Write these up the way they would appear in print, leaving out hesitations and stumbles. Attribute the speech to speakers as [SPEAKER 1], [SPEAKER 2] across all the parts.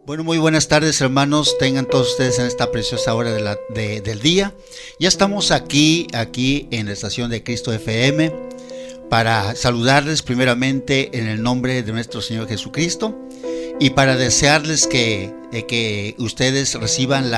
[SPEAKER 1] Bueno, muy buenas tardes, hermanos. Tengan todos ustedes en esta preciosa hora del día. Ya estamos aquí en la estación de Cristo FM para saludarles primeramente en el nombre de nuestro Señor Jesucristo y para desearles que ustedes reciban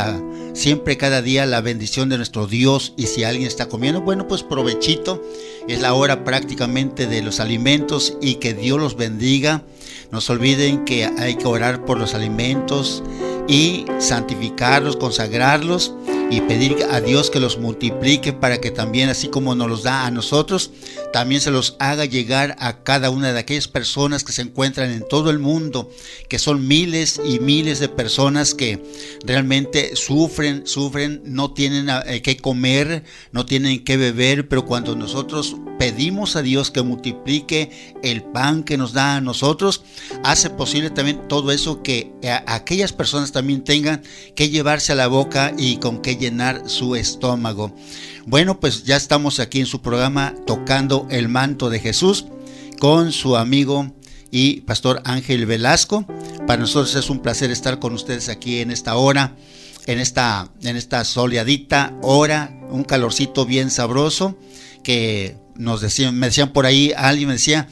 [SPEAKER 1] siempre cada día la bendición de nuestro Dios. Y si alguien está comiendo, bueno, pues provechito. Es la hora prácticamente de los alimentos y que Dios los bendiga. No se olviden que hay que orar por los alimentos y santificarlos, consagrarlos y pedir a Dios que los multiplique para que también, así como nos los da a nosotros, también se los haga llegar a cada una de aquellas personas que se encuentran en todo el mundo, que son miles y miles de personas que realmente sufren, no tienen que comer, no tienen que beber, pero cuando nosotros pedimos a Dios que multiplique el pan que nos da a nosotros, hace posible también todo eso, que aquellas personas también tengan que llevarse a la boca y con qué llenar su estómago. Bueno, pues ya estamos aquí en su programa Tocando el Manto de Jesús con su amigo y pastor Ángel Velasco. Para nosotros es un placer estar con ustedes aquí en esta hora, en esta soleadita hora, un calorcito bien sabroso que me decían por ahí, alguien me decía,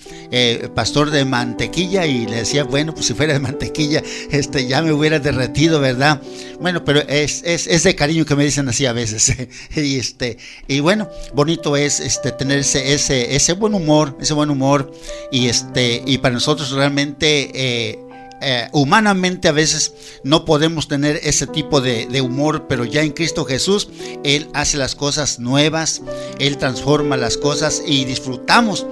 [SPEAKER 1] pastor de mantequilla, y le decía, bueno, pues si fuera de mantequilla, ya me hubiera derretido, ¿verdad? Bueno, pero es de cariño que me dicen así a veces. Y bueno, bonito es tener ese buen humor, y para nosotros realmente humanamente a veces no podemos tener ese tipo de humor, pero ya en Cristo Jesús Él hace las cosas nuevas, Él transforma las cosas y disfrutamos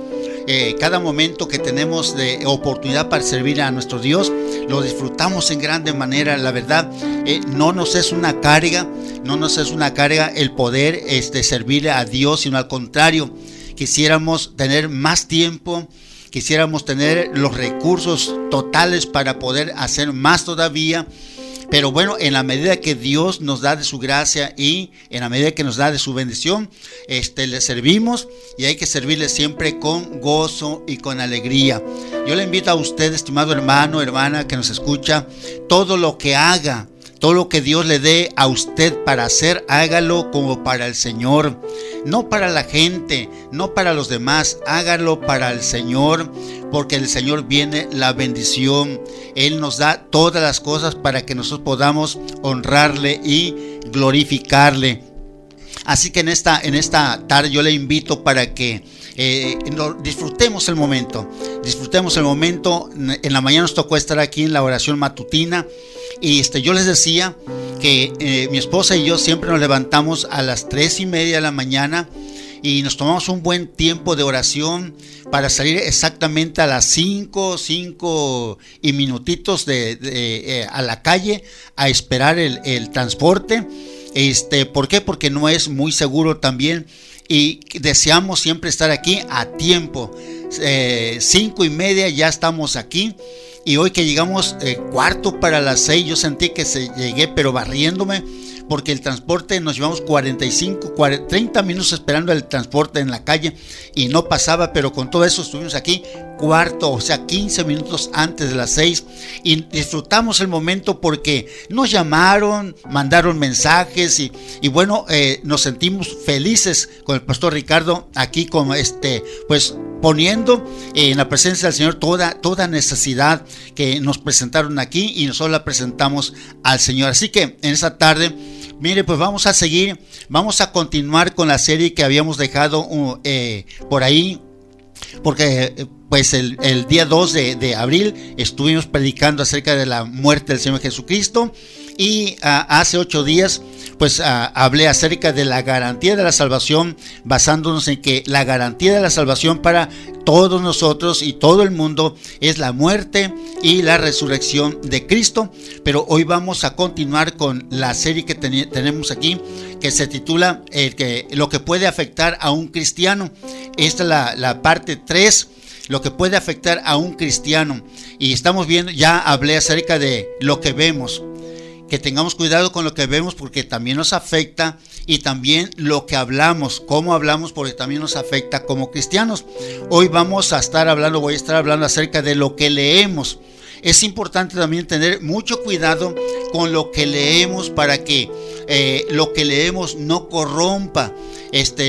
[SPEAKER 1] cada momento que tenemos de oportunidad para servir a nuestro Dios. Lo disfrutamos en grande manera. La verdad, no nos es una carga el poder servir a Dios, sino al contrario, quisiéramos tener más tiempo. Quisiéramos tener los recursos totales para poder hacer más todavía, pero bueno, en la medida que Dios nos da de su gracia y en la medida que nos da de su bendición, le servimos, y hay que servirle siempre con gozo y con alegría. Yo le invito a usted, estimado hermano, hermana que nos escucha, todo lo que haga, todo lo que Dios le dé a usted para hacer, hágalo como para el Señor, no para la gente, no para los demás, hágalo para el Señor, porque del Señor viene la bendición. Él nos da todas las cosas para que nosotros podamos honrarle y glorificarle. Así que en esta tarde yo le invito para que disfrutemos el momento. En la mañana nos tocó estar aquí en la oración matutina. Y yo les decía que mi esposa y yo siempre nos levantamos a las 3:30 de la mañana y nos tomamos un buen tiempo de oración para salir exactamente a las 5 y minutitos a la calle a esperar el transporte. ¿Por qué? Porque no es muy seguro también y deseamos siempre estar aquí a tiempo. 5:30 ya estamos aquí. Y hoy que llegamos 6:15, yo sentí que llegué pero barriéndome, porque el transporte nos llevamos 30 minutos esperando el transporte en la calle y no pasaba, pero con todo eso estuvimos aquí 15 minutos antes de las 6 y disfrutamos el momento porque nos llamaron, mandaron mensajes y bueno, nos sentimos felices con el pastor Ricardo aquí como pues poniendo en la presencia del Señor toda necesidad que nos presentaron aquí y nosotros la presentamos al Señor. Así que en esta tarde, mire, pues vamos a continuar con la serie que habíamos dejado por ahí, porque pues el día 2 de abril estuvimos predicando acerca de la muerte del Señor Jesucristo y hace 8 días pues hablé acerca de la garantía de la salvación, basándonos en que la garantía de la salvación para todos nosotros y todo el mundo es la muerte y la resurrección de Cristo. Pero hoy vamos a continuar con la serie que tenemos aquí, que se titula lo que puede afectar a un cristiano. Esta es la parte 3, lo que puede afectar a un cristiano. Y estamos viendo, ya hablé acerca de lo que vemos, que tengamos cuidado con lo que vemos porque también nos afecta, y también lo que hablamos, cómo hablamos, porque también nos afecta como cristianos. Hoy voy a estar hablando acerca de lo que leemos. es importante también tener mucho cuidado con lo que leemos para que lo que leemos no corrompa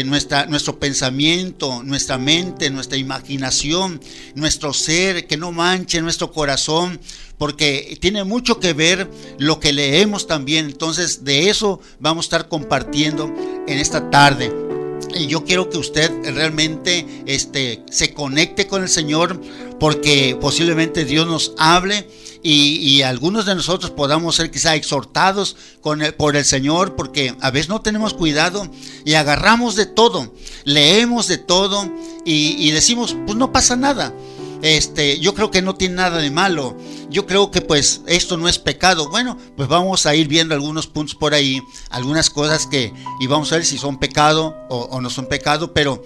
[SPEAKER 1] nuestro pensamiento, nuestra mente, nuestra imaginación, nuestro ser, que no manche nuestro corazón, porque tiene mucho que ver lo que leemos también. Entonces de eso vamos a estar compartiendo en esta tarde. Y yo quiero que usted realmente se conecte con el Señor, porque posiblemente Dios nos hable y algunos de nosotros podamos ser quizá exhortados por el Señor, porque a veces no tenemos cuidado y agarramos de todo, leemos de todo y decimos, pues no pasa nada. Yo creo que no tiene nada de malo. Yo creo que pues esto no es pecado. Bueno, pues vamos a ir viendo algunos puntos por ahí, algunas cosas y vamos a ver si son pecado o no son pecado, pero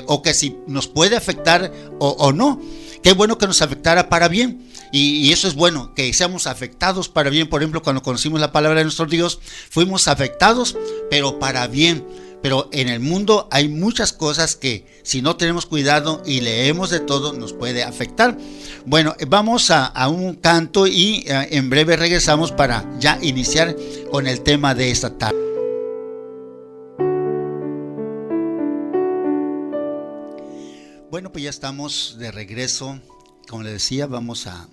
[SPEAKER 1] o que si nos puede afectar o no. Qué bueno que nos afectara para bien. Y eso es bueno, que seamos afectados para bien. Por ejemplo, cuando conocimos la palabra de nuestro Dios, fuimos afectados, pero para bien. Pero en el mundo hay muchas cosas que si no tenemos cuidado y leemos de todo nos puede afectar. Bueno, vamos a un canto y en breve regresamos para ya iniciar con el tema de esta tarde. Bueno, pues ya estamos de regreso. Como les decía, vamos a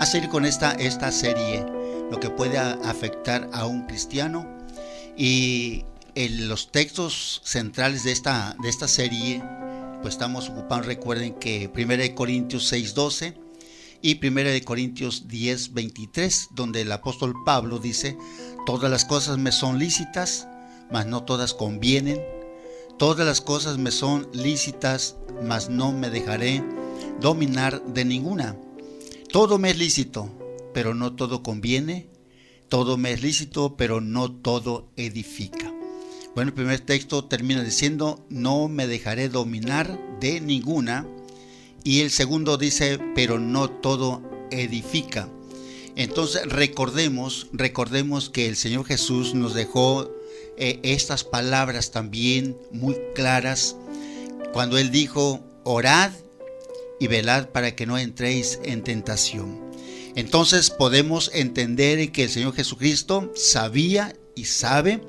[SPEAKER 1] seguir con esta serie, lo que puede afectar a un cristiano. Y en los textos centrales de esta serie, pues estamos ocupando, recuerden que 1 Corintios 6:12 y 1 Corintios 10:23, donde el apóstol Pablo dice: todas las cosas me son lícitas, mas no todas convienen. Todas las cosas me son lícitas, mas no me dejaré dominar de ninguna. Todo me es lícito, pero no todo conviene. Todo me es lícito, pero no todo edifica. Bueno, el primer texto termina diciendo: no me dejaré dominar de ninguna. Y el segundo dice: pero no todo edifica. Entonces recordemos que el Señor Jesús nos dejó estas palabras también muy claras cuando Él dijo: orad y velad para que no entréis en tentación. Entonces podemos entender que el Señor Jesucristo sabía y sabe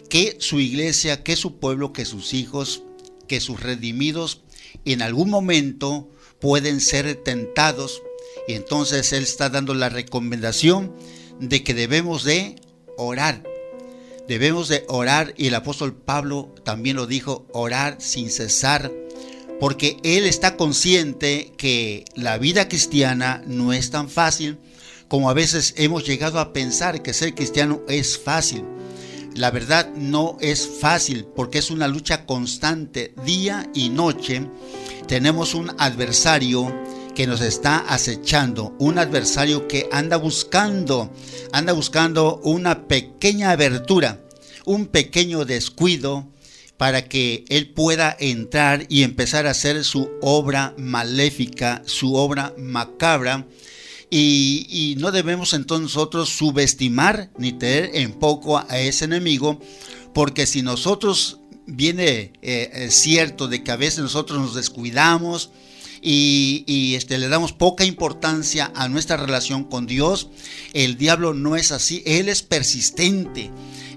[SPEAKER 1] que su iglesia, que su pueblo, que sus hijos, que sus redimidos en algún momento pueden ser tentados, y entonces Él está dando la recomendación de que debemos de orar. Debemos de orar, y el apóstol Pablo también lo dijo: orar sin cesar, porque él está consciente que la vida cristiana no es tan fácil como a veces hemos llegado a pensar que ser cristiano es fácil. La verdad no es fácil, porque es una lucha constante, día y noche. Tenemos un adversario que nos está acechando, un adversario que anda buscando una pequeña abertura, un pequeño descuido para que él pueda entrar y empezar a hacer su obra maléfica, su obra macabra. Y no debemos entonces nosotros subestimar ni tener en poco a ese enemigo, porque si nosotros es cierto de que a veces nosotros nos descuidamos y le damos poca importancia a nuestra relación con Dios, el diablo no es así. Él es persistente.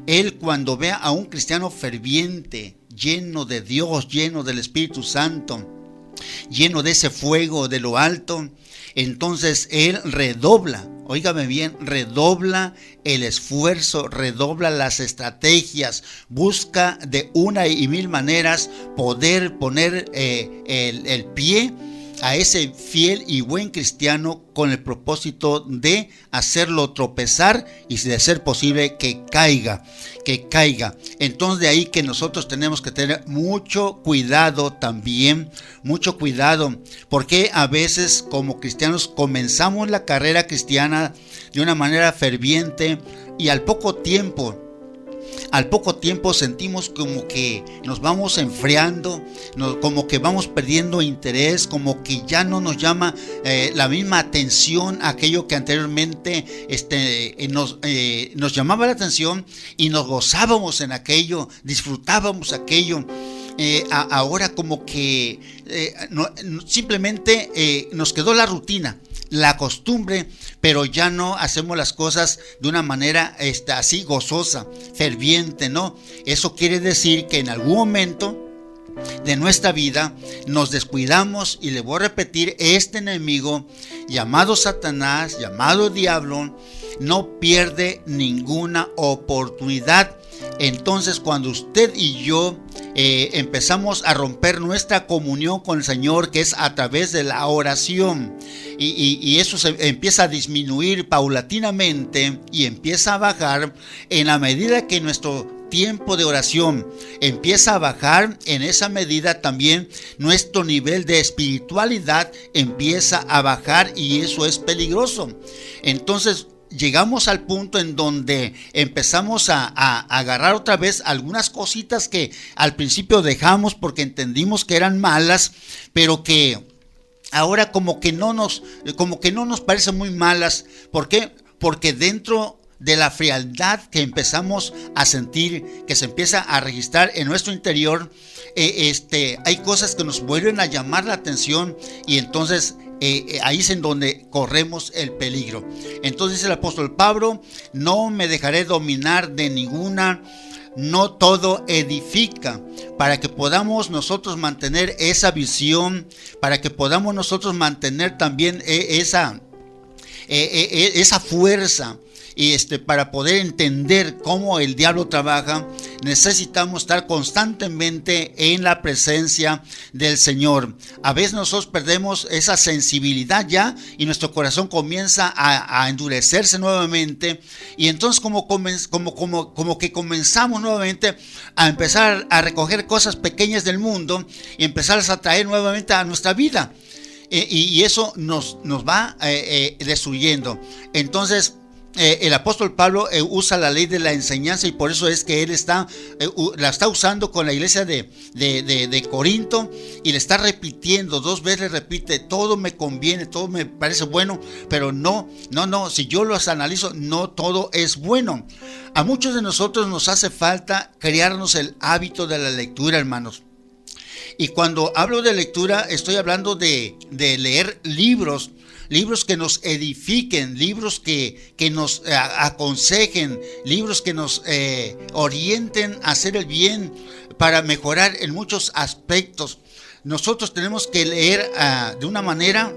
[SPEAKER 1] Él, cuando vea a un cristiano ferviente, lleno de Dios, lleno del Espíritu Santo, lleno de ese fuego de lo alto, entonces él redobla, óigame bien, redobla el esfuerzo, redobla las estrategias, busca de una y mil maneras poder poner el pie a ese fiel y buen cristiano con el propósito de hacerlo tropezar y, de ser posible, que caiga. Entonces de ahí que nosotros tenemos que tener mucho cuidado también, mucho cuidado, porque a veces como cristianos comenzamos la carrera cristiana de una manera ferviente y al poco tiempo sentimos como que nos vamos enfriando, como que vamos perdiendo interés, como que ya no nos llama la misma atención aquello que anteriormente nos llamaba la atención y nos gozábamos en aquello, disfrutábamos aquello. ahora como que simplemente nos quedó la rutina, la costumbre, pero ya no hacemos las cosas de una manera así gozosa, ferviente, ¿no? Eso quiere decir que en algún momento de nuestra vida nos descuidamos, y le voy a repetir, este enemigo llamado Satanás, llamado diablo, no pierde ninguna oportunidad. Entonces, cuando usted y yo empezamos a romper nuestra comunión con el Señor, que es a través de la oración, y eso se empieza a disminuir paulatinamente y empieza a bajar, en la medida que nuestro tiempo de oración empieza a bajar, en esa medida también nuestro nivel de espiritualidad empieza a bajar, y eso es peligroso. Entonces llegamos al punto en donde empezamos a agarrar otra vez algunas cositas que al principio dejamos porque entendimos que eran malas, pero que ahora como que no nos parecen muy malas. ¿Por qué? Porque dentro de la frialdad que empezamos a sentir, que se empieza a registrar en nuestro interior, hay cosas que nos vuelven a llamar la atención, y entonces ahí es en donde corremos el peligro. Entonces dice el apóstol Pablo: no me dejaré dominar de ninguna. No todo edifica, para que podamos nosotros mantener esa visión, para que podamos nosotros mantener también esa fuerza. Y para poder entender cómo el diablo trabaja, necesitamos estar constantemente en la presencia del Señor. A veces nosotros perdemos esa sensibilidad ya, y nuestro corazón comienza a endurecerse nuevamente, y entonces como que comenzamos nuevamente a empezar a recoger cosas pequeñas del mundo y empezarlas a traer nuevamente a nuestra vida, y eso nos va destruyendo. Entonces el apóstol Pablo usa la ley de la enseñanza, y por eso es que él la está usando con la iglesia de Corinto, y le está repitiendo 2 veces, le repite: todo me conviene, todo me parece bueno, pero no, si yo los analizo, no todo es bueno. A muchos de nosotros nos hace falta crearnos el hábito de la lectura, hermanos. Y cuando hablo de lectura, estoy hablando de leer libros que nos edifiquen, libros que nos aconsejen, libros que nos orienten a hacer el bien, para mejorar en muchos aspectos. Nosotros tenemos que leer de una manera.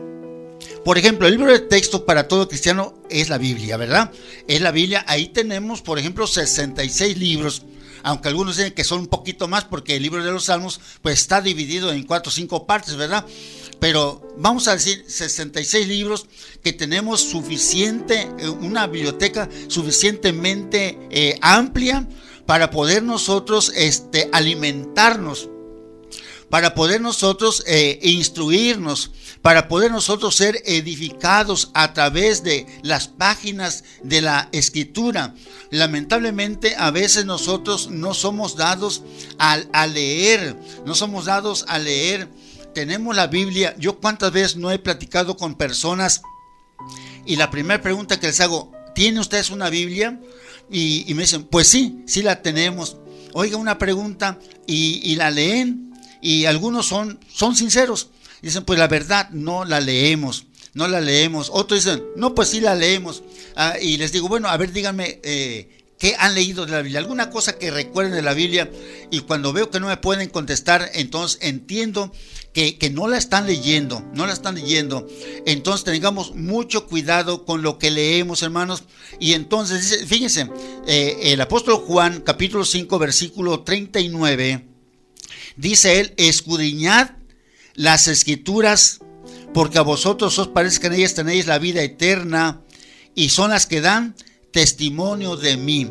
[SPEAKER 1] Por ejemplo, el libro de texto para todo cristiano es la Biblia, ¿verdad? Es la Biblia. Ahí tenemos, por ejemplo, 66 libros. Aunque algunos dicen que son un poquito más, porque el libro de los Salmos pues está dividido en 4 o 5 partes, ¿verdad? Pero vamos a decir 66 libros que tenemos una biblioteca suficientemente amplia para poder nosotros alimentarnos, para poder nosotros instruirnos, para poder nosotros ser edificados a través de las páginas de la Escritura. Lamentablemente a veces nosotros no somos dados a leer, Tenemos la Biblia. Yo cuántas veces no he platicado con personas, y la primera pregunta que les hago: ¿tienen ustedes una Biblia? Y me dicen: pues sí la tenemos. Oiga, una pregunta, y la leen, y algunos son sinceros, dicen: pues la verdad no la leemos. Otros dicen: no, pues sí la leemos. Y les digo: bueno, a ver, díganme ¿qué han leído de la Biblia? ¿Alguna cosa que recuerden de la Biblia? Y cuando veo que no me pueden contestar, entonces entiendo que no la están leyendo. Entonces tengamos mucho cuidado con lo que leemos, hermanos. Y entonces, fíjense, el apóstol Juan, capítulo 5, versículo 39, dice él: escudriñad las Escrituras, porque a vosotros os parece que en ellas tenéis la vida eterna, y son las que dan testimonio de mí.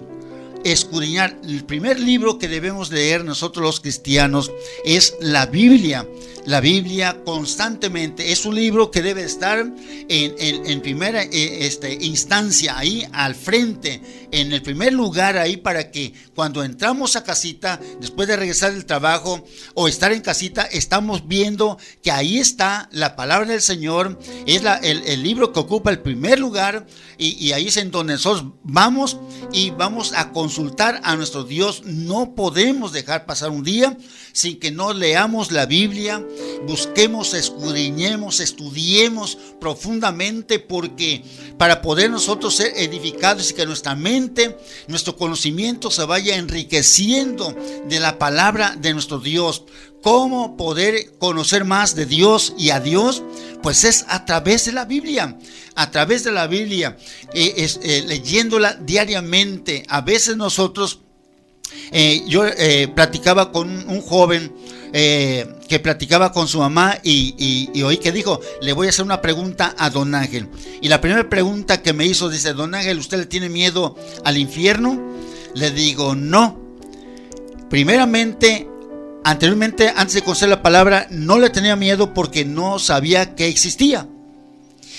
[SPEAKER 1] Escudriñar. El primer libro que debemos leer nosotros los cristianos es la Biblia. la Biblia constantemente. Es un libro que debe estar en primera instancia, ahí al frente, en el primer lugar, ahí, para que cuando entramos a casita, después de regresar del trabajo o estar en casita, estamos viendo que ahí está la palabra del Señor. Es el libro que ocupa el primer lugar, y ahí es en donde nosotros vamos y vamos a consultar a nuestro Dios. No podemos dejar pasar un día sin que no leamos la Biblia, busquemos, escudriñemos, estudiemos profundamente, porque para poder nosotros ser edificados y que nuestra mente, nuestro conocimiento se vaya enriqueciendo de la palabra de nuestro Dios. ¿Cómo poder conocer más de Dios y a Dios? Pues es a través de la Biblia, leyéndola diariamente. A veces nosotros, yo platicaba con un joven que platicaba con su mamá, y oí que dijo: le voy a hacer una pregunta a don Ángel. Y la primera pregunta que me hizo, dice: don Ángel, ¿usted le tiene miedo al infierno? Le digo: no. Anteriormente, antes de conocer la palabra, no le tenía miedo porque no sabía que existía.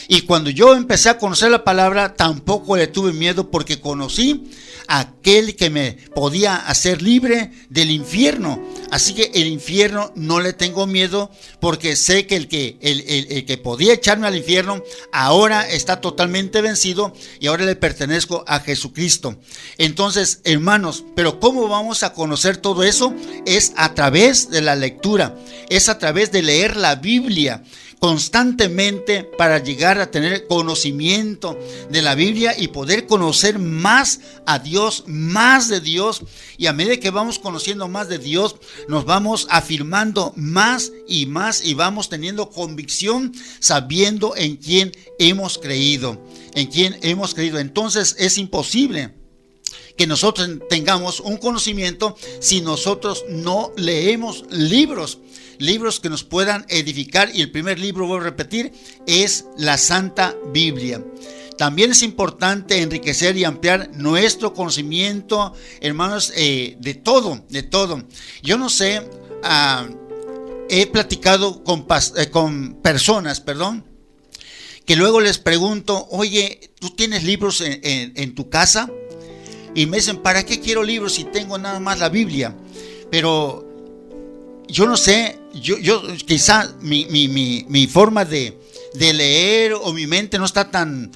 [SPEAKER 1] Y cuando yo empecé a conocer la palabra, tampoco le tuve miedo, porque conocí a aquel que me podía hacer libre del infierno. Así que el infierno no le tengo miedo, porque sé que el que podía echarme al infierno ahora está totalmente vencido, y ahora le pertenezco a Jesucristo. Entonces, hermanos, pero ¿cómo vamos a conocer todo eso? Es a través de la lectura, es a través de leer la Biblia constantemente, para llegar a tener conocimiento de la Biblia y poder conocer más a Dios, más de Dios. Y a medida que vamos conociendo más de Dios, nos vamos afirmando más y más, y vamos teniendo convicción, sabiendo en quién hemos creído, Entonces es imposible que nosotros tengamos un conocimiento si nosotros no leemos libros que nos puedan edificar. Y el primer libro, voy a repetir, es la Santa Biblia. También es importante enriquecer y ampliar nuestro conocimiento, hermanos, de todo. Yo no sé, he platicado con personas, que luego les pregunto: oye, ¿tú tienes libros en tu casa? Y me dicen: ¿para qué quiero libros si tengo nada más la Biblia? Pero yo no sé, yo quizá mi forma de leer, o mi mente no está tan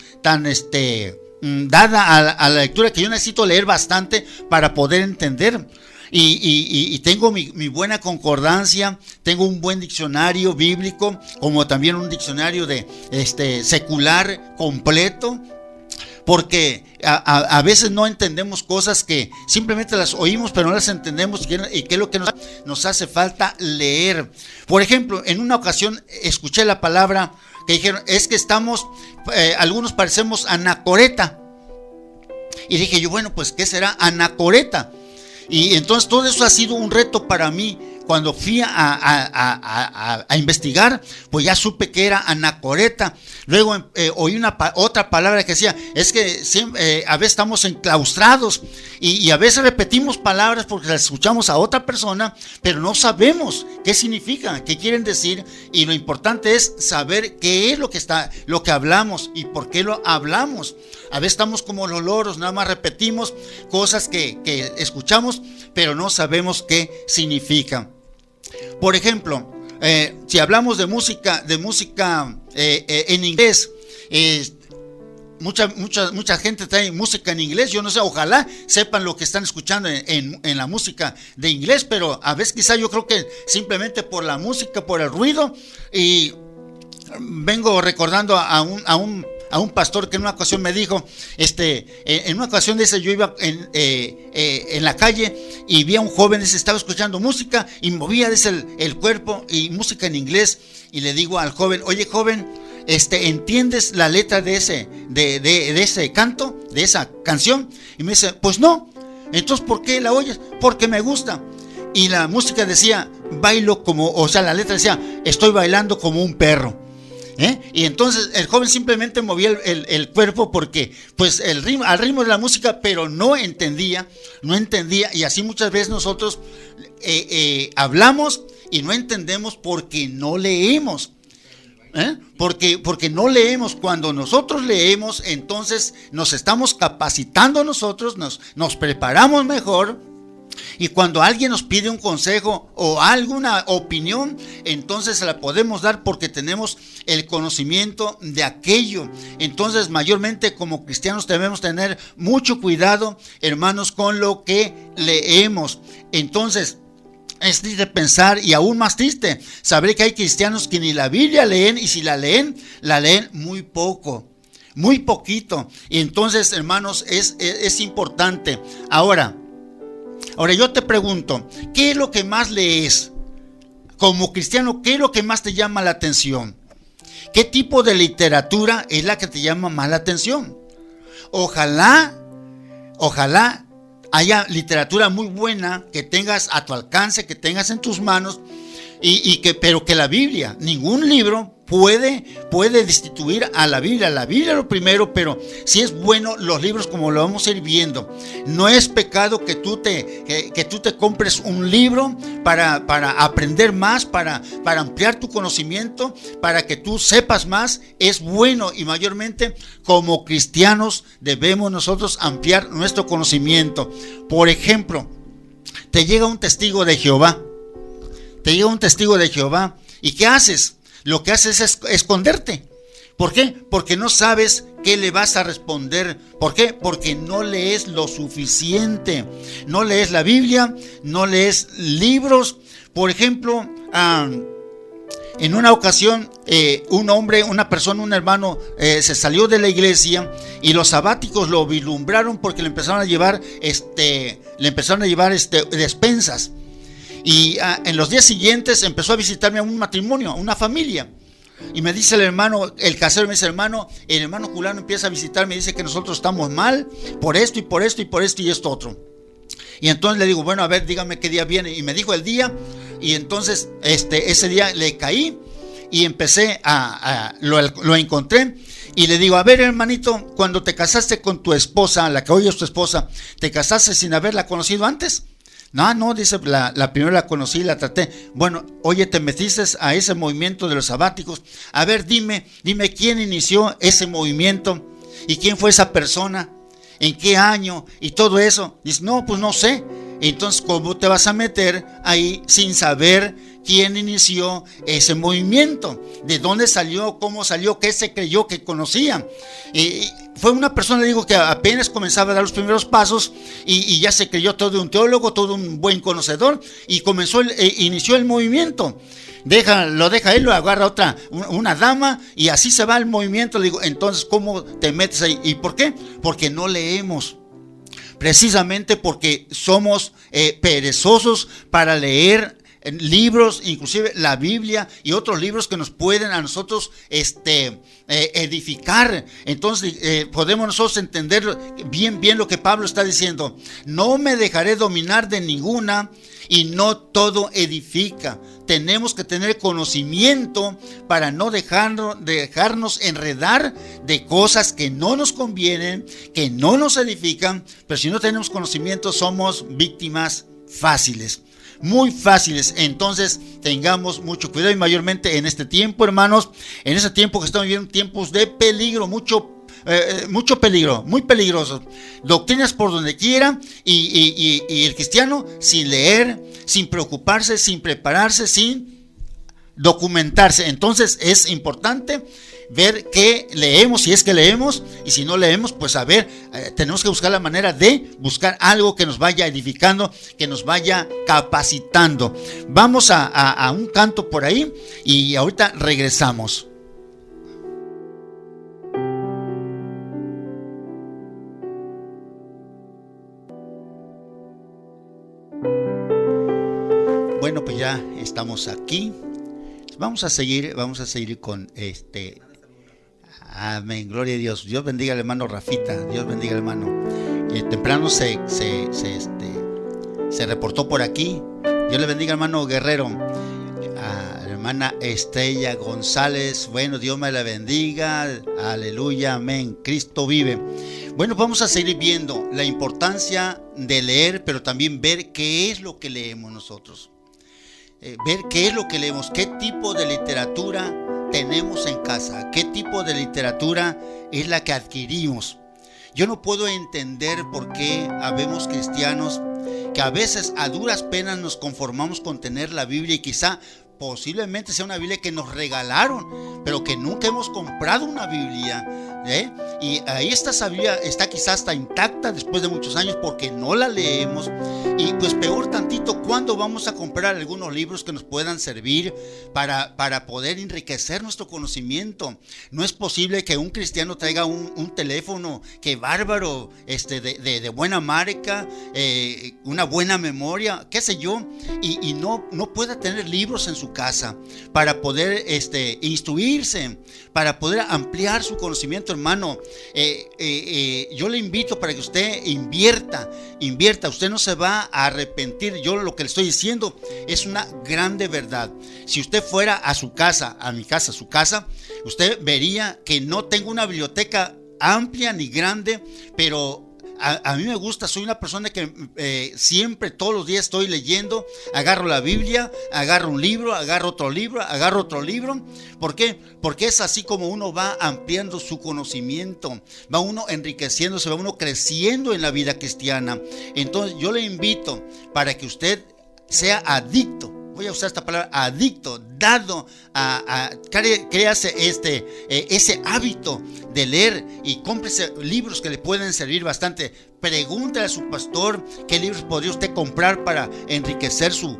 [SPEAKER 1] dada a la lectura, que yo necesito leer bastante para poder entender. Y tengo mi buena concordancia, tengo un buen diccionario bíblico, como también un diccionario de secular completo. Porque a veces no entendemos cosas que simplemente las oímos, pero no las entendemos, y qué es lo que nos hace falta leer. Por ejemplo, en una ocasión escuché la palabra que dijeron: es que algunos parecemos anacoreta. Y dije yo: bueno, pues ¿qué será anacoreta? Y entonces todo eso ha sido un reto para mí. Cuando fui a investigar, pues ya supe que era anacoreta. Luego oí otra palabra que decía: es que siempre, a veces estamos enclaustrados, y a veces repetimos palabras porque las escuchamos a otra persona, pero no sabemos qué significan, qué quieren decir. Y lo importante es saber qué es lo que hablamos y por qué lo hablamos. A veces estamos como los loros, nada más repetimos cosas que escuchamos, pero no sabemos qué significan. Por ejemplo, si hablamos de música en inglés, mucha gente trae música en inglés. Yo no sé, ojalá sepan lo que están escuchando en la música de inglés, pero a veces quizá yo creo que simplemente por la música, por el ruido. Y vengo recordando a un pastor que en una ocasión me dijo, en una ocasión dice, yo iba en la calle y vi a un joven, estaba escuchando música y movía el cuerpo, y música en inglés, y le digo al joven: oye, joven, ¿entiendes la letra de ese canto, de esa canción? Y me dice: pues no. Entonces, ¿por qué la oyes? Porque me gusta. Y la música decía: bailo como, o sea, la letra decía: estoy bailando como un perro. Y entonces el joven simplemente movía el cuerpo porque pues al ritmo de la música, pero no entendía, y así muchas veces nosotros hablamos y no entendemos porque no leemos. Porque no leemos. Cuando nosotros leemos, entonces nos estamos capacitando nosotros, nos preparamos mejor. Y cuando alguien nos pide un consejo o alguna opinión, entonces se la podemos dar porque tenemos el conocimiento de aquello. Entonces, mayormente como cristianos debemos tener mucho cuidado, hermanos, con lo que leemos. Entonces, es triste pensar, y aún más triste, saber que hay cristianos que ni la Biblia leen, y si la leen muy poco, muy poquito. Y entonces, hermanos, es importante. Ahora yo te pregunto, ¿qué es lo que más lees? Como cristiano, ¿qué es lo que más te llama la atención? ¿Qué tipo de literatura es la que te llama más la atención? Ojalá haya literatura muy buena que tengas a tu alcance, que tengas en tus manos, pero que la Biblia, ningún libro puede destituir a la Biblia. La Biblia es lo primero, pero si es bueno los libros, como lo vamos a ir viendo. No es pecado que tú te compres un libro para aprender más, para ampliar tu conocimiento, para que tú sepas más. Es bueno, y mayormente como cristianos debemos nosotros ampliar nuestro conocimiento. Por ejemplo, te llega un testigo de Jehová. ¿Y qué haces? Lo que haces es esconderte. ¿Por qué? Porque no sabes qué le vas a responder. ¿Por qué? Porque no lees lo suficiente. No lees la Biblia, no lees libros. Por ejemplo, en una ocasión, un hermano, se salió de la iglesia y los sabáticos lo vislumbraron porque le empezaron a llevar despensas. Y en los días siguientes empezó a visitarme a un matrimonio, a una familia. Y me dice el casero me dice, el hermano fulano empieza a visitarme y dice que nosotros estamos mal por esto y por esto y por esto y esto otro. Y entonces le digo, bueno, a ver, dígame qué día viene. Y me dijo el día, y entonces ese día le caí y empecé lo encontré. Y le digo, a ver, hermanito, cuando te casaste con tu esposa, la que hoy es tu esposa, ¿te casaste sin haberla conocido antes? No, dice, la primera la conocí, la traté. Bueno, oye, te metiste a ese movimiento de los sabáticos. A ver, dime quién inició ese movimiento y quién fue esa persona, en qué año y todo eso. Dice, no, pues no sé. Entonces, ¿cómo te vas a meter ahí sin saber quién inició ese movimiento? ¿De dónde salió? ¿Cómo salió? ¿Qué se creyó que conocía? Fue una persona, digo, que apenas comenzaba a dar los primeros pasos y ya se creyó todo un teólogo, todo un buen conocedor, y inició el movimiento. Lo deja él, lo agarra una dama, y así se va el movimiento. Le digo, entonces, ¿cómo te metes ahí? ¿Y por qué? Porque no leemos. Precisamente porque somos perezosos para leer libros, inclusive la Biblia y otros libros que nos pueden a nosotros edificar. Entonces podemos nosotros entender bien lo que Pablo está diciendo. No me dejaré dominar de ninguna, y no todo edifica. Tenemos que tener conocimiento para no dejarnos enredar de cosas que no nos convienen, que no nos edifican. Pero si no tenemos conocimiento, somos víctimas fáciles, muy fáciles. Entonces tengamos mucho cuidado, y mayormente en este tiempo, hermanos, en este tiempo que estamos viviendo, tiempos de peligro, mucho peligro, muy peligroso. Doctrinas por donde quiera, y el cristiano sin leer, sin preocuparse, sin prepararse, sin documentarse. Entonces es importante ver qué leemos, si es que leemos, y si no leemos, pues a ver, tenemos que buscar la manera de buscar algo que nos vaya edificando, que nos vaya capacitando. Vamos a un canto por ahí y ahorita regresamos. Bueno, pues ya estamos aquí. Vamos a seguir con amén, gloria a Dios. Dios bendiga al hermano Rafita, Dios bendiga al hermano. Temprano se reportó por aquí. Dios le bendiga al hermano Guerrero. A la hermana Estrella González, bueno, Dios me la bendiga. Aleluya, amén, Cristo vive. Bueno, vamos a seguir viendo la importancia de leer, pero también ver qué es lo que leemos nosotros. ver qué es lo que leemos, qué tipo de literatura tenemos en casa, qué tipo de literatura es la que adquirimos. Yo no puedo entender por qué habemos cristianos que a veces a duras penas nos conformamos con tener la Biblia, y quizá posiblemente sea una Biblia que nos regalaron, pero que nunca hemos comprado una Biblia, y ahí está, esa Biblia está quizás hasta intacta después de muchos años porque no la leemos. Y pues peor tantito, ¿cuándo vamos a comprar algunos libros que nos puedan servir para poder enriquecer nuestro conocimiento? No es posible que un cristiano traiga un teléfono que bárbaro, de buena marca, una buena memoria, qué sé yo, y no pueda tener libros en su casa para poder instruirse, para poder ampliar su conocimiento, hermano. Yo le invito para que usted invierta. Usted no se va a arrepentir. Yo lo que le estoy diciendo es una grande verdad. Si usted fuera a su casa, a mi casa, a su casa, usted vería que no tengo una biblioteca amplia ni grande, pero a mí me gusta. Soy una persona que siempre, todos los días estoy leyendo. Agarro la Biblia, agarro un libro, agarro otro libro, agarro otro libro. ¿Por qué? Porque es así como uno va ampliando su conocimiento, va uno enriqueciéndose, va uno creciendo en la vida cristiana. Entonces yo le invito para que usted sea adicto. Voy a usar esta palabra, adicto, dado créase ese hábito de leer, y cómprese libros que le pueden servir bastante. Pregúntale a su pastor qué libros podría usted comprar para enriquecer su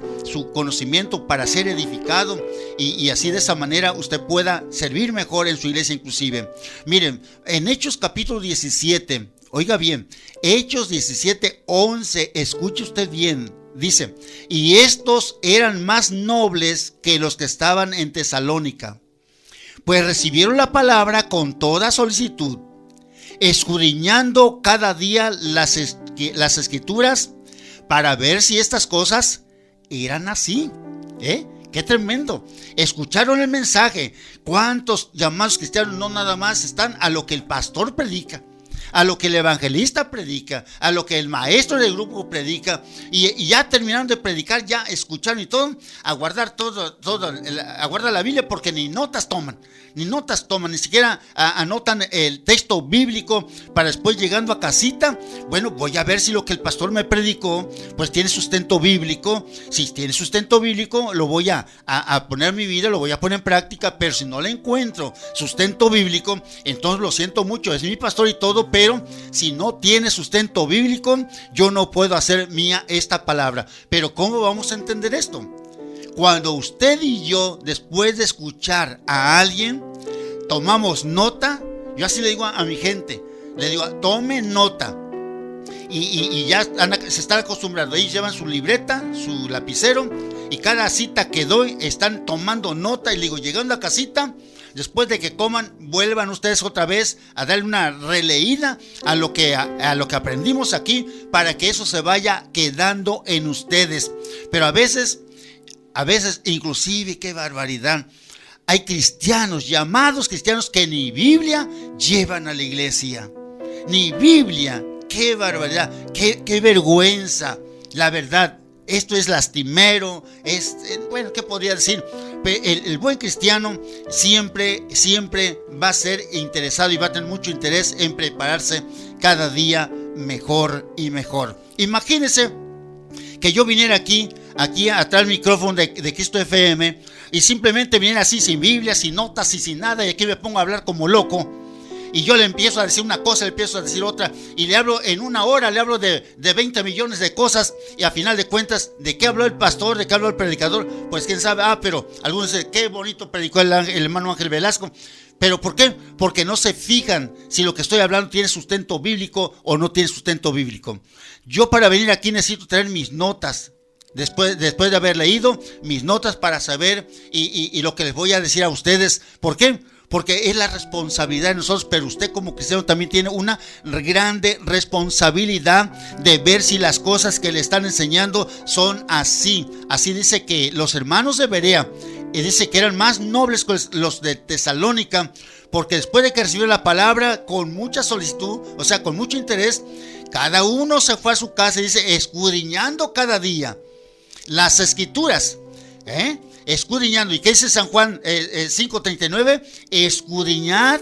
[SPEAKER 1] conocimiento, para ser edificado, y así de esa manera usted pueda servir mejor en su iglesia inclusive. Miren, en Hechos capítulo 17, oiga bien, Hechos 17:11, escuche usted bien. Dice: y estos eran más nobles que los que estaban en Tesalónica, pues recibieron la palabra con toda solicitud, escudriñando cada día las escrituras para ver si estas cosas eran así. Qué tremendo. Escucharon el mensaje. ¿Cuántos llamados cristianos no nada más están a lo que el pastor predica, a lo que el evangelista predica, a lo que el maestro del grupo predica, y ya terminaron de predicar, ya escucharon y todo, a guardar a guardar la Biblia, porque ni notas toman, ni siquiera anotan el texto bíblico para después, llegando a casita, bueno, voy a ver si lo que el pastor me predicó pues tiene sustento bíblico. Si tiene sustento bíblico, lo voy a poner en mi vida, lo voy a poner en práctica. Pero si no le encuentro sustento bíblico, entonces lo siento mucho, es mi pastor y todo, pero si no tiene sustento bíblico, yo no puedo hacer mía esta palabra. Pero ¿cómo vamos a entender esto? Cuando usted y yo, después de escuchar a alguien, tomamos nota. Yo así le digo a mi gente, le digo: tome nota. Y ya se están acostumbrando. Ellos llevan su libreta, su lapicero, y cada cita que doy están tomando nota. Y le digo, llegando a casita, después de que coman, vuelvan ustedes otra vez a darle una releída a lo que aprendimos aquí, para que eso se vaya quedando en ustedes. Pero a veces inclusive, qué barbaridad, hay cristianos, llamados cristianos, que ni Biblia llevan a la iglesia. Ni Biblia. Qué barbaridad, qué vergüenza. La verdad, esto es lastimero. Bueno, ¿qué podría decir? El buen cristiano siempre va a ser interesado y va a tener mucho interés en prepararse cada día mejor y mejor. Imagínense que yo viniera aquí atrás del micrófono de Cristo FM, y simplemente viniera así, sin Biblia, sin notas y sin nada, y aquí me pongo a hablar como loco. Y yo le empiezo a decir una cosa, le empiezo a decir otra, y le hablo en una hora, le hablo de 20 millones de cosas, y a final de cuentas, ¿de qué habló el pastor? ¿De qué habló el predicador? Pues quién sabe. Pero algunos dicen, qué bonito predicó el hermano Ángel Velasco. ¿Pero por qué? Porque no se fijan si lo que estoy hablando tiene sustento bíblico o no tiene sustento bíblico. Yo, para venir aquí, necesito traer mis notas. Después de haber leído mis notas, para saber y lo que les voy a decir a ustedes. ¿Por qué? Porque es la responsabilidad de nosotros, pero usted como cristiano también tiene una grande responsabilidad de ver si las cosas que le están enseñando son así. Así dice que los hermanos de Berea, y dice que eran más nobles que los de Tesalónica, porque después de que recibió la palabra con mucha solicitud, o sea, con mucho interés, cada uno se fue a su casa, y dice, escudriñando cada día las escrituras. Escudriñando. ¿Y qué dice San Juan 5:39? Escudriñad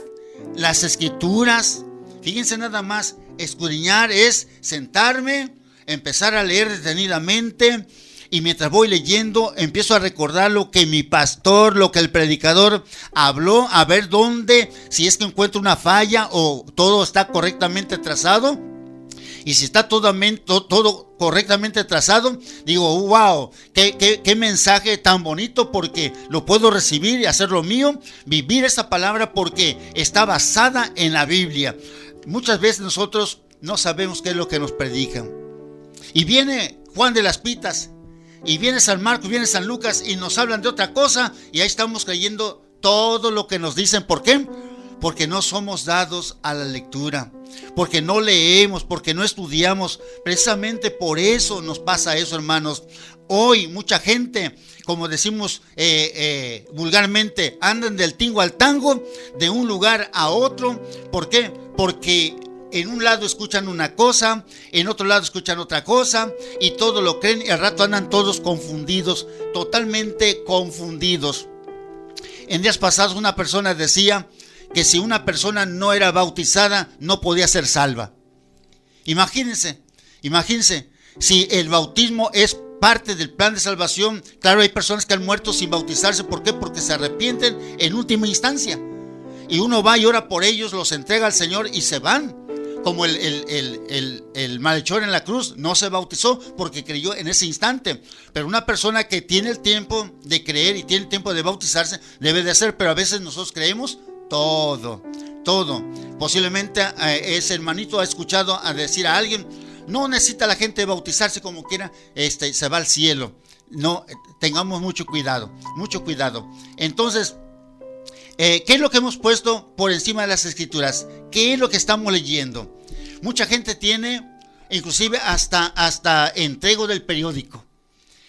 [SPEAKER 1] las escrituras. Fíjense nada más, escudriñar es sentarme, empezar a leer detenidamente, y mientras voy leyendo empiezo a recordar lo que mi pastor, lo que el predicador habló, a ver dónde, si es que encuentro una falla o todo está correctamente trazado. Y si está todo correctamente trazado, digo, wow, qué mensaje tan bonito, porque lo puedo recibir y hacer lo mío, vivir esa palabra porque está basada en la Biblia. Muchas veces nosotros no sabemos qué es lo que nos predican. Y viene Juan de las Pitas, y viene San Marcos, viene San Lucas, y nos hablan de otra cosa, y ahí estamos creyendo todo lo que nos dicen. ¿Por qué? Porque no somos dados a la lectura, porque no leemos, porque no estudiamos. Precisamente por eso nos pasa eso, hermanos. Hoy mucha gente, como decimos vulgarmente, andan del tingo al tango, de un lugar a otro. ¿Por qué? Porque en un lado escuchan una cosa, en otro lado escuchan otra cosa, y todo lo creen, y al rato andan todos confundidos, totalmente confundidos. En días pasados una persona decía que si una persona no era bautizada, no podía ser salva. Imagínense, si el bautismo es parte del plan de salvación. Claro, hay personas que han muerto sin bautizarse. ¿Por qué? Porque se arrepienten en última instancia. Y uno va y ora por ellos, los entrega al Señor y se van. Como el malhechor en la cruz, no se bautizó porque creyó en ese instante. Pero una persona que tiene el tiempo de creer y tiene el tiempo de bautizarse, debe de hacer. Pero a veces nosotros creemos todo. Posiblemente ese hermanito ha escuchado a decir a alguien: no necesita la gente bautizarse, como quiera, se va al cielo. No, tengamos mucho cuidado. Entonces, ¿qué es lo que hemos puesto por encima de las escrituras? ¿Qué es lo que estamos leyendo? Mucha gente tiene, inclusive hasta entrego del periódico,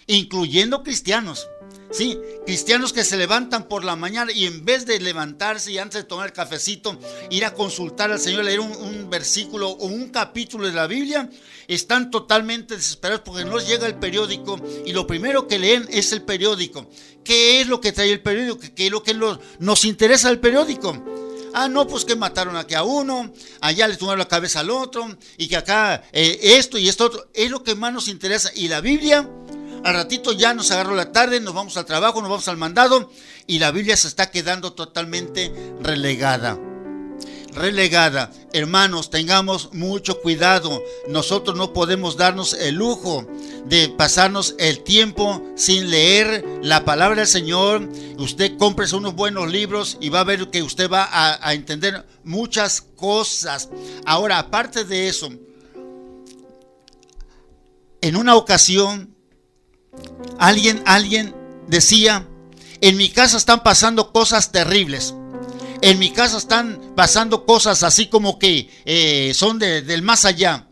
[SPEAKER 1] incluyendo cristianos. Sí, cristianos que se levantan por la mañana y en vez de levantarse y antes de tomar el cafecito, ir a consultar al Señor, leer un versículo o un capítulo de la Biblia, están totalmente desesperados porque no les llega el periódico, y lo primero que leen es el periódico. ¿Qué es lo que trae el periódico? ¿Qué es lo que nos interesa el periódico? No, pues que mataron aquí a uno, allá le tomaron la cabeza al otro, y que acá esto y esto otro. Es lo que más nos interesa. Y la Biblia, al ratito ya nos agarró la tarde, nos vamos al trabajo, nos vamos al mandado, y la Biblia se está quedando totalmente relegada. Hermanos, tengamos mucho cuidado. Nosotros no podemos darnos el lujo de pasarnos el tiempo sin leer la palabra del Señor. Usted cómprese unos buenos libros y va a ver que usted va a entender muchas cosas. Ahora, aparte de eso, en una ocasión alguien decía: en mi casa están pasando cosas terribles. En mi casa están pasando cosas así como que son del más allá.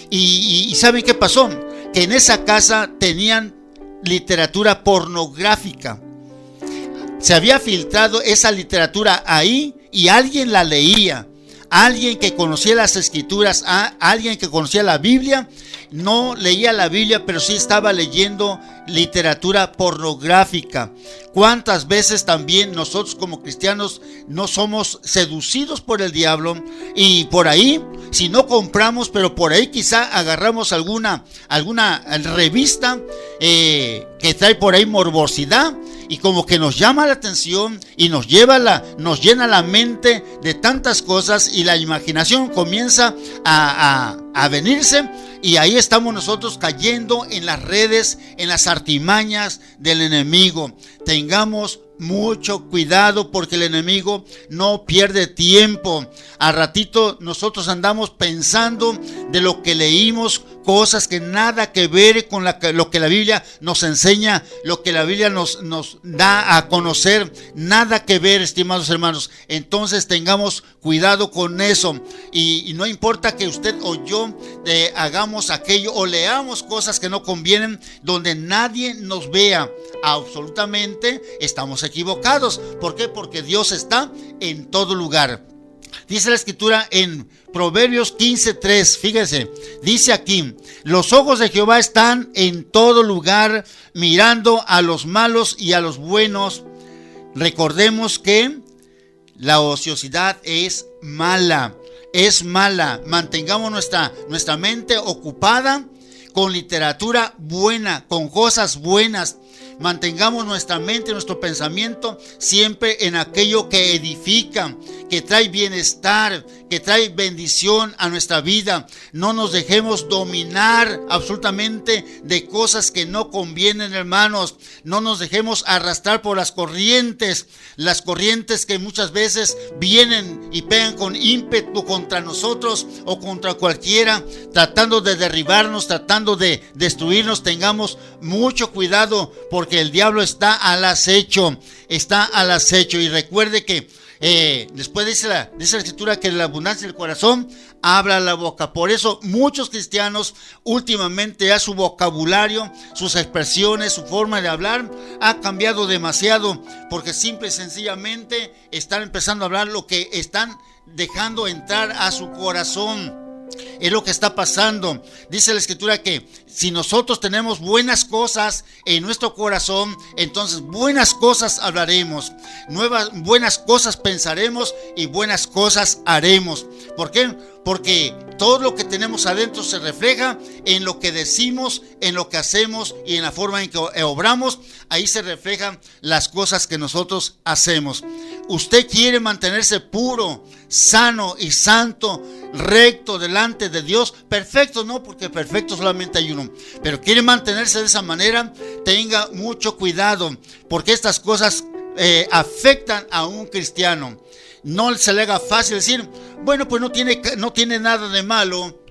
[SPEAKER 1] Y ¿saben qué pasó? Que en esa casa tenían literatura pornográfica. Se había filtrado esa literatura ahí y alguien la leía. Alguien que conocía las escrituras, alguien que conocía la Biblia, no leía la Biblia, pero sí estaba leyendo literatura pornográfica. ¿Cuántas veces también nosotros como cristianos no somos seducidos por el diablo? Y por ahí, si no compramos, pero por ahí quizá agarramos alguna revista que trae por ahí morbosidad, y como que nos llama la atención y nos llena la mente de tantas cosas, y la imaginación comienza a venirse, y ahí estamos nosotros cayendo en las redes, en las artimañas del enemigo. Tengamos mucho cuidado, porque el enemigo no pierde tiempo. Al ratito nosotros andamos pensando de lo que leímos, cosas que nada que ver con lo que la Biblia nos enseña, lo que la Biblia nos da a conocer, nada que ver, estimados hermanos. Entonces tengamos cuidado con eso, y no importa que usted o yo hagamos aquello o leamos cosas que no convienen, donde nadie nos vea, absolutamente estamos equivocados. ¿Por qué? Porque Dios está en todo lugar. Dice la escritura en Proverbios 15:3, fíjese, dice aquí: los ojos de Jehová están en todo lugar, mirando a los malos y a los buenos. Recordemos que la ociosidad es mala, es mala. Mantengamos nuestra mente ocupada con literatura buena, con cosas buenas. Mantengamos nuestra mente, nuestro pensamiento siempre en aquello que edifica, que trae bienestar, que trae bendición a nuestra vida. No nos dejemos dominar absolutamente de cosas que no convienen, hermanos. No nos dejemos arrastrar por las corrientes que muchas veces vienen y pegan con ímpetu contra nosotros o contra cualquiera, tratando de derribarnos, tratando de destruirnos. Tengamos mucho cuidado, porque el diablo está al acecho, y recuerde que después dice la escritura que la abundancia del corazón habla la boca. Por eso muchos cristianos últimamente ya su vocabulario, sus expresiones, su forma de hablar ha cambiado demasiado, porque simple y sencillamente están empezando a hablar lo que están dejando entrar a su corazón. Es lo que está pasando. Dice la escritura que si nosotros tenemos buenas cosas en nuestro corazón, entonces buenas cosas hablaremos, buenas cosas pensaremos y buenas cosas haremos. ¿Por qué? Porque todo lo que tenemos adentro se refleja en lo que decimos, en lo que hacemos y en la forma en que obramos. Ahí se reflejan las cosas que nosotros hacemos. Usted quiere mantenerse puro, sano y santo, recto delante de Dios. Perfecto no, porque perfecto solamente hay uno. Pero quiere mantenerse de esa manera, tenga mucho cuidado, porque estas cosas afectan a un cristiano. No se le haga fácil decir, bueno, pues no tiene nada de malo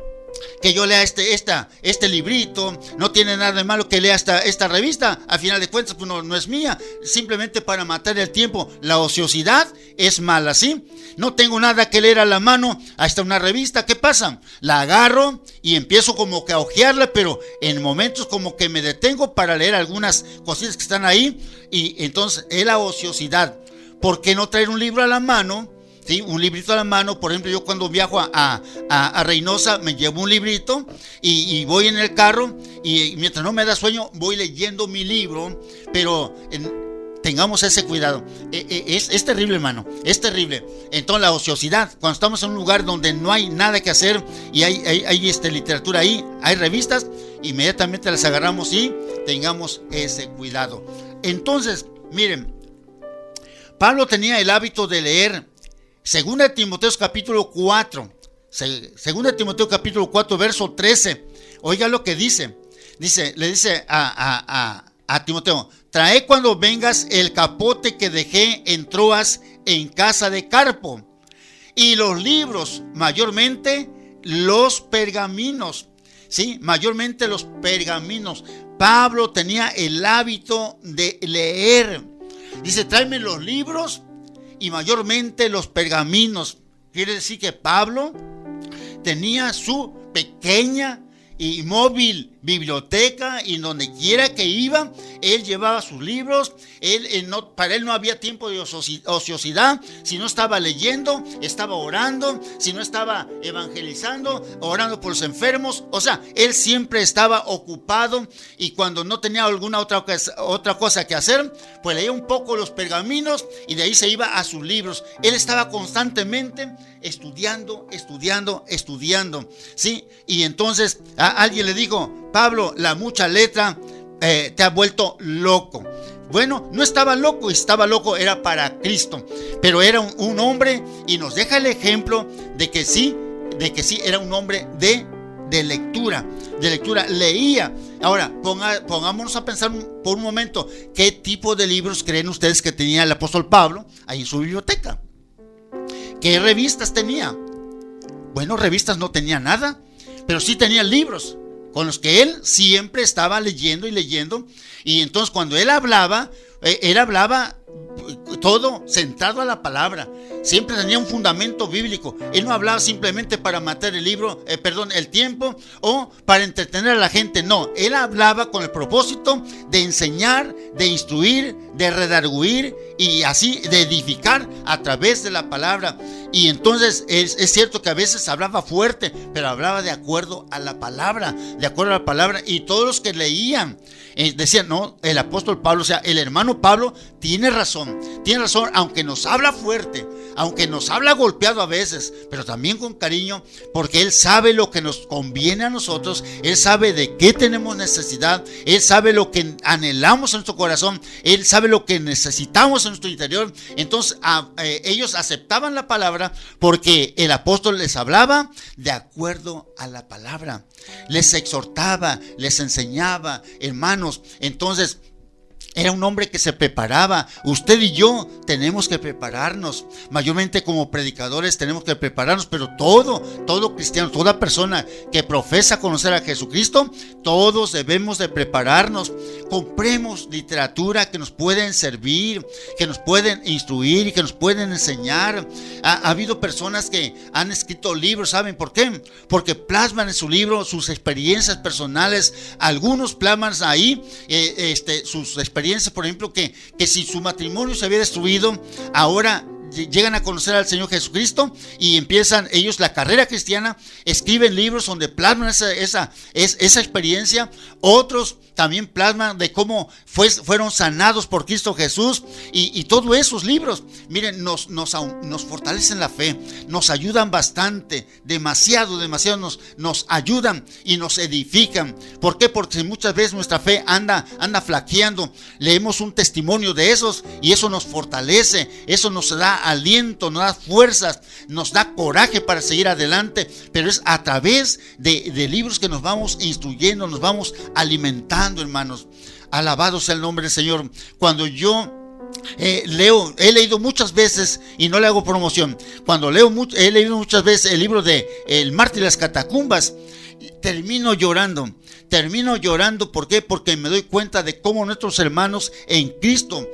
[SPEAKER 1] que yo lea este librito, no tiene nada de malo que lea esta revista. A final de cuentas, pues no es mía, simplemente para matar el tiempo. La ociosidad es mala, ¿sí? No tengo nada que leer a la mano, ahí está una revista, ¿qué pasa? La agarro y empiezo como que a hojearla, pero en momentos como que me detengo para leer algunas cositas que están ahí, y entonces es la ociosidad. ¿Por qué no traer un libro a la mano? ¿Sí? Un librito a la mano. Por ejemplo, yo cuando viajo a Reynosa me llevo un librito y voy en el carro, y mientras no me da sueño voy leyendo mi libro. Pero tengamos ese cuidado. Es terrible, hermano, es terrible. Entonces la ociosidad, cuando estamos en un lugar donde no hay nada que hacer y hay literatura ahí, hay revistas, inmediatamente las agarramos y tengamos ese cuidado. Entonces, miren, Pablo tenía el hábito de leer 2 Timoteo capítulo 4, 2 Timoteo capítulo 4, verso 13. Oiga lo que dice. Le dice a Timoteo: trae cuando vengas el capote que dejé en Troas en casa de Carpo, y los libros, mayormente los pergaminos. Sí, mayormente los pergaminos. Pablo tenía el hábito de leer. Dice: tráeme los libros y mayormente los pergaminos. Quiere decir que Pablo tenía su pequeña y móvil biblioteca, y donde quiera que iba, él llevaba sus libros. Para él no había tiempo de ociosidad. Si no estaba leyendo, estaba orando. Si no estaba evangelizando, orando por los enfermos. O sea, él siempre estaba ocupado, y cuando no tenía alguna otra cosa que hacer, pues leía un poco los pergaminos y de ahí se iba a sus libros. Él estaba constantemente estudiando, ¿sí? Y entonces alguien le dijo: Pablo, la mucha letra te ha vuelto loco. Bueno, no estaba loco, era para Cristo, pero era un hombre, y nos deja el ejemplo de que sí era un hombre de lectura, leía. Ahora, pongámonos a pensar por un momento, ¿qué tipo de libros creen ustedes que tenía el apóstol Pablo ahí en su biblioteca? ¿Qué revistas tenía? Bueno, revistas no tenía nada, pero sí tenía libros con los que él siempre estaba leyendo. Y entonces cuando él hablaba todo centrado a la palabra. Siempre tenía un fundamento bíblico. Él no hablaba simplemente para matar el tiempo o para entretener a la gente. No, él hablaba con el propósito de enseñar, de instruir, de redarguir y así de edificar a través de la palabra. Y entonces es cierto que a veces hablaba fuerte, pero hablaba de acuerdo a la palabra, y todos los que leían decían, no, el apóstol Pablo, o sea, el hermano Pablo tiene razón, aunque nos habla fuerte, aunque nos habla golpeado a veces, pero también con cariño, porque él sabe lo que nos conviene a nosotros, él sabe de qué tenemos necesidad, él sabe lo que anhelamos en nuestro corazón, él sabe lo que necesitamos en nuestro interior. Entonces ellos aceptaban la palabra porque el apóstol les hablaba de acuerdo a la palabra, les exhortaba, les enseñaba, hermanos. Entonces era un hombre que se preparaba. Usted y yo tenemos que prepararnos. Mayormente como predicadores tenemos que prepararnos, pero todo cristiano, toda persona que profesa conocer a Jesucristo, todos debemos de prepararnos. Compremos literatura que nos pueden servir, que nos pueden instruir y que nos pueden enseñar. Ha habido personas que han escrito libros, ¿saben por qué? Porque plasman en su libro sus experiencias personales. Algunos plasman ahí sus experiencias, por ejemplo, que si su matrimonio se había destruido, ahora llegan a conocer al Señor Jesucristo y empiezan ellos la carrera cristiana, escriben libros donde plasman esa experiencia. Otros también plasman de cómo fueron sanados por Cristo Jesús, y todos esos libros, miren, nos fortalecen la fe, nos ayudan bastante, demasiado nos ayudan y nos edifican. ¿Por qué? Porque muchas veces nuestra fe anda flaqueando. Leemos un testimonio de esos y eso nos fortalece, eso nos da aliento, nos da fuerzas, nos da coraje para seguir adelante. Pero es a través de libros que nos vamos instruyendo, nos vamos alimentando, hermanos. Alabado sea el nombre del Señor. Cuando yo he leído muchas veces, y no le hago promoción, he leído muchas veces el libro de El Mártir de las Catacumbas, termino llorando. ¿Por qué? Porque me doy cuenta de cómo nuestros hermanos en Cristo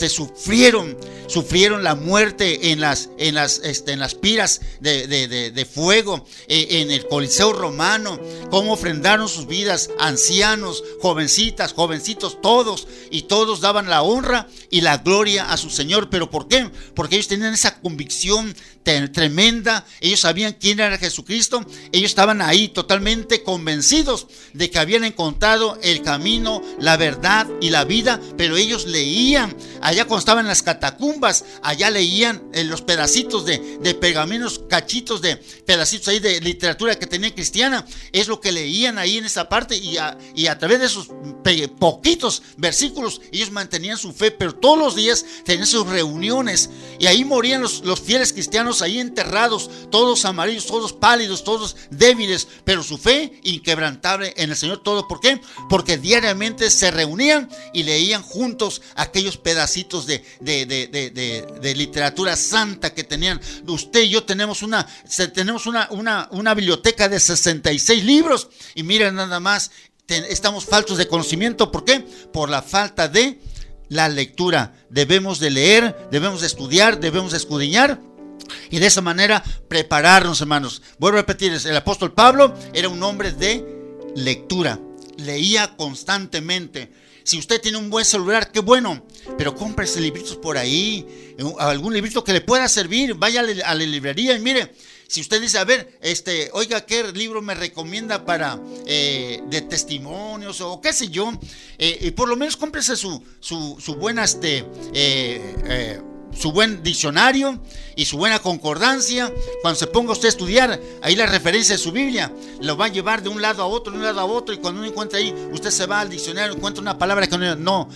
[SPEAKER 1] sufrieron la muerte en las piras de fuego, en el Coliseo Romano, cómo ofrendaron sus vidas, ancianos, jovencitas, jovencitos, todos daban la honra y la gloria a su Señor. ¿Pero por qué? Porque ellos tenían esa convicción tremenda. Ellos sabían quién era Jesucristo. Ellos estaban ahí totalmente convencidos de que habían encontrado el camino, la verdad y la vida. Pero ellos leían, allá cuando estaban en las catacumbas, allá leían los pedacitos de pergaminos, cachitos de pedacitos ahí de literatura que tenían cristiana. Es lo que leían ahí en esa parte, y a través de esos poquitos versículos ellos mantenían su fe. Pero todos los días tenían sus reuniones, y ahí morían los fieles cristianos ahí enterrados, todos amarillos, todos pálidos, todos débiles, pero su fe inquebrantable en el Señor. ¿Todo por qué? Porque diariamente se reunían y leían juntos aquellos pedacitos de literatura santa que tenían. Usted y yo tenemos una biblioteca de 66 libros, y miren nada más, estamos faltos de conocimiento. ¿Por qué? Por la falta de la lectura. Debemos de leer, debemos de estudiar, debemos de escudriñar, y de esa manera prepararnos, hermanos. Vuelvo a repetir, el apóstol Pablo era un hombre de lectura, leía constantemente. Si usted tiene un buen celular, qué bueno, pero cómprese libritos por ahí, algún librito que le pueda servir. Vaya a la librería y mire, si usted dice, a ver, oiga, ¿qué libro me recomienda para de testimonios o qué sé yo? Por lo menos cómprese su buena su buen diccionario y su buena concordancia. Cuando se ponga usted a estudiar, ahí la referencia de su Biblia lo va a llevar de un lado a otro, y cuando uno encuentra ahí, usted se va al diccionario, encuentra una palabra que no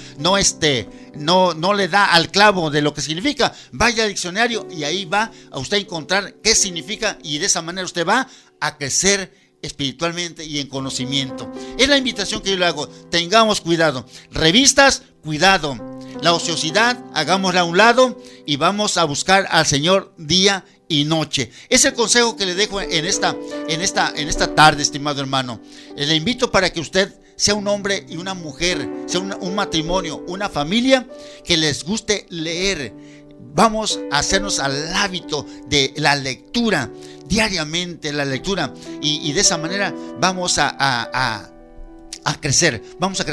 [SPEAKER 1] le da al clavo de lo que significa. Vaya al diccionario y ahí va a usted encontrar qué significa, y de esa manera usted va a crecer espiritualmente y en conocimiento. Es la invitación que yo le hago. Tengamos cuidado. Revistas, cuidado. La ociosidad, hagámosla a un lado y vamos a buscar al Señor día y noche. Es el consejo que le dejo en esta tarde, estimado hermano. Le invito para que usted sea un hombre y una mujer, sea un matrimonio, una familia que les guste leer. Vamos a hacernos al hábito de la lectura, diariamente la lectura, y de esa manera vamos a crecer, vamos a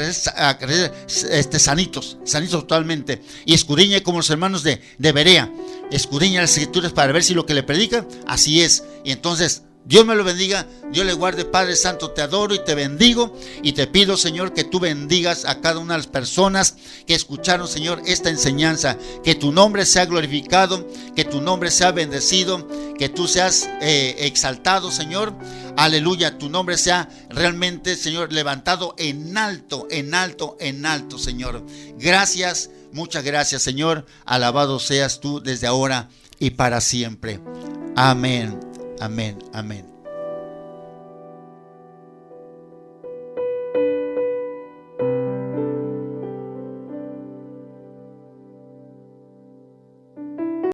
[SPEAKER 1] crecer sanitos totalmente. Y escudriñe como los hermanos de Berea, escudriña las escrituras para ver si lo que le predican así es. Y entonces Dios me lo bendiga, Dios le guarde. Padre Santo, te adoro y te bendigo, y te pido, Señor, que tú bendigas a cada una de las personas que escucharon, Señor, esta enseñanza. Que tu nombre sea glorificado, que tu nombre sea bendecido, que tú seas exaltado, Señor. Aleluya, tu nombre sea realmente, Señor, levantado en alto, en alto, en alto, Señor. Gracias, muchas gracias, Señor. Alabado seas tú desde ahora y para siempre. Amén. Amén, amén.